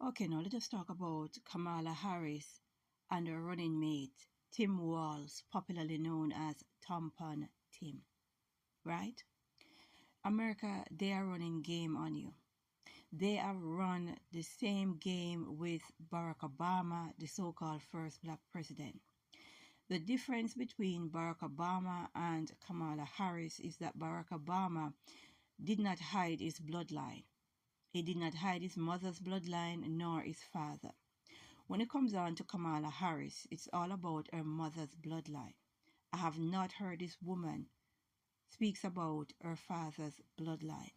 Okay, now let us talk about Kamala Harris and her running mate, Tim Walz, popularly known as Tampon Tim, right? America, they are running game on you. They have run the same game with Barack Obama, the so-called first black president. The difference between Barack Obama and Kamala Harris is that Barack Obama did not hide his bloodline. He did not hide his mother's bloodline nor his father. When it comes on to Kamala Harris, it's all about her mother's bloodline. I have not heard this woman speaks about her father's bloodline.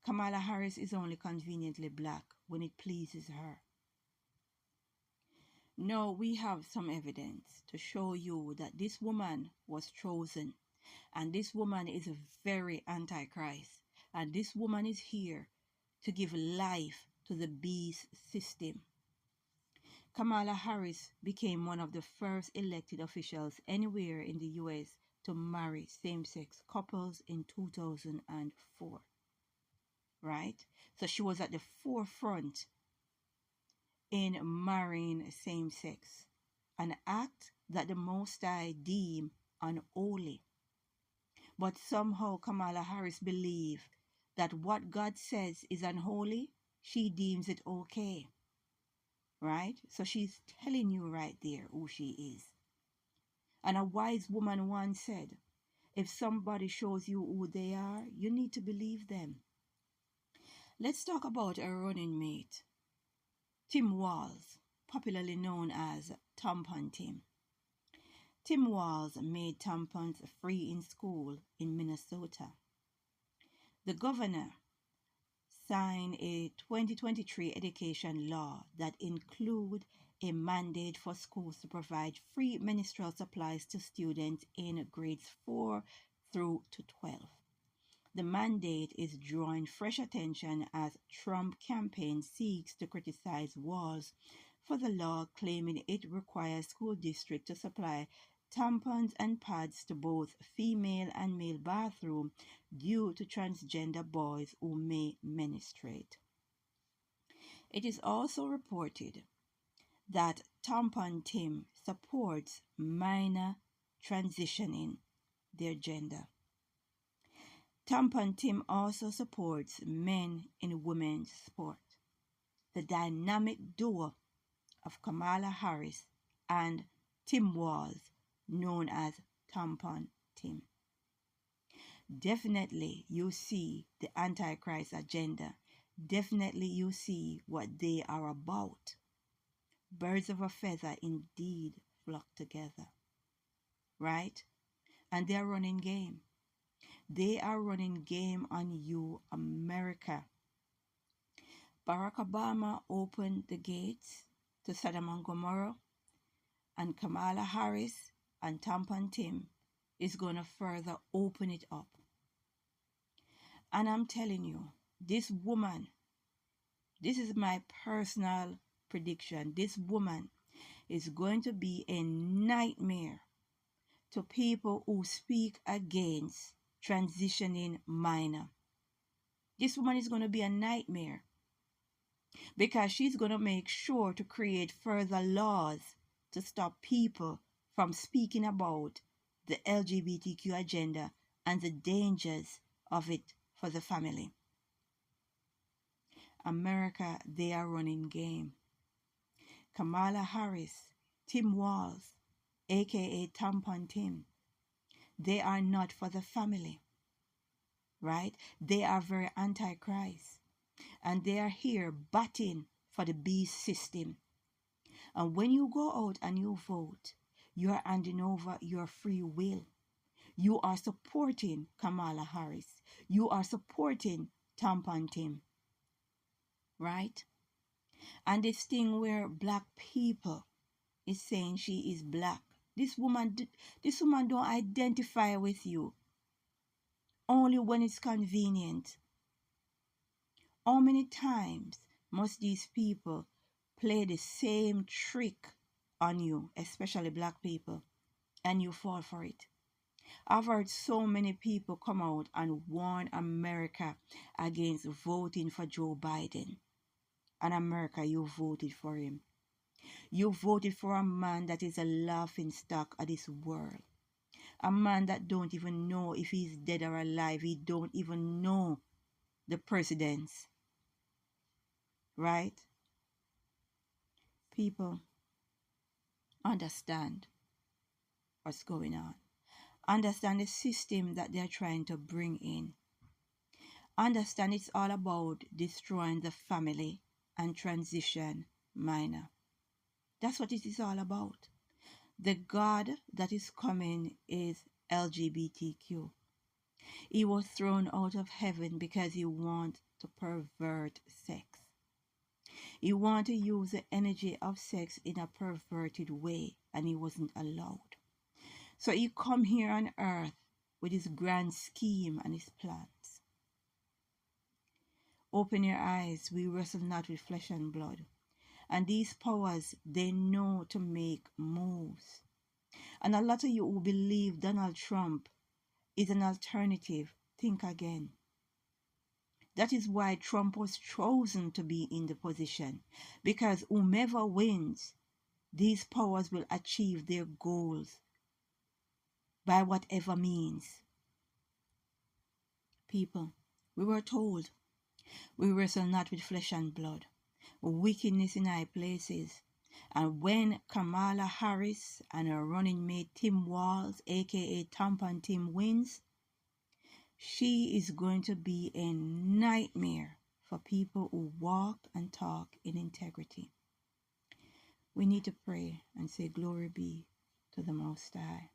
Kamala Harris is only conveniently black when it pleases her. No, we have some evidence to show you that this woman was chosen, and this woman is very antichrist, and this woman is here to give life to the beast system. Kamala Harris became one of the first elected officials anywhere in the US to marry same-sex couples in 2004, right? So she was at the forefront in marrying same-sex, an act that the Most High deemed unholy. But somehow Kamala Harris believes that what God says is unholy, she deems it okay, right? So she's telling you right there who she is. And a wise woman once said, if somebody shows you who they are, you need to believe them. Let's talk about her running mate, Tim Walz, popularly known as Tampon Tim. Tim Walz made tampons free in school in Minnesota. The governor signed a 2023 education law that include a mandate for schools to provide free menstrual supplies to students in grades 4 through to 12. The mandate is drawing fresh attention as Trump campaign seeks to criticize Walz for the law, claiming it requires school districts to supply tampons and pads to both female and male bathroom due to transgender boys who may menstruate. It is also reported that Tampon Tim supports minor transitioning their gender. Tampon Tim also supports men in women's sport. The dynamic duo of Kamala Harris and Tim Walz, known as Tampon Tim. Definitely you see the Antichrist agenda. Definitely you see what they are about. Birds of a feather indeed flock together, right? And they're running game. They are running game on you, America. Barack Obama opened the gates to Sodom and Gomorrah, and Kamala Harris and Tampon Tim is going to further open it up. And I'm telling you, this woman, this is my personal prediction, this woman is going to be a nightmare to people who speak against transitioning minor. This woman is going to be a nightmare because she's going to make sure to create further laws to stop people from speaking about the LGBTQ agenda and the dangers of it for the family. America, they are running game. Kamala Harris, Tim Walz, aka Tampon Tim, they are not for the family, right? They are very antichrist, and they are here batting for the beast system. And when you go out and you vote, you are handing over your free will. You are supporting Kamala Harris. You are supporting Tampon Tim, right? And this thing where black people is saying she is black. This woman don't identify with you only when it's convenient. How many times must these people play the same trick on you, especially black people, and you fall for it? I've heard so many people come out and warn America against voting for Joe Biden. and America, you voted for him. You voted for a man that is a laughing stock of this world. A man that don't even know if he's dead or alive. He don't even know the presidents. Right? People, understand what's going on. Understand the system that they're trying to bring in. Understand it's all about destroying the family and transition minor. That's what it is all about. The God that is coming is LGBTQ. He was thrown out of heaven because he wants to pervert sex. He wanted to use the energy of sex in a perverted way, and he wasn't allowed. So he come here on earth with his grand scheme and his plans. Open your eyes, we wrestle not with flesh and blood. And these powers, they know to make moves. And a lot of you who believe Donald Trump is an alternative, think again. That is why Trump was chosen to be in the position. Because whomever wins, these powers will achieve their goals by whatever means. People, we were told, we wrestle not with flesh and blood, wickedness in high places. And when Kamala Harris and her running mate Tim Walz, aka Tampon Tim, wins, she is going to be a nightmare for people who walk and talk in integrity. We need to pray and say glory be to the Most High.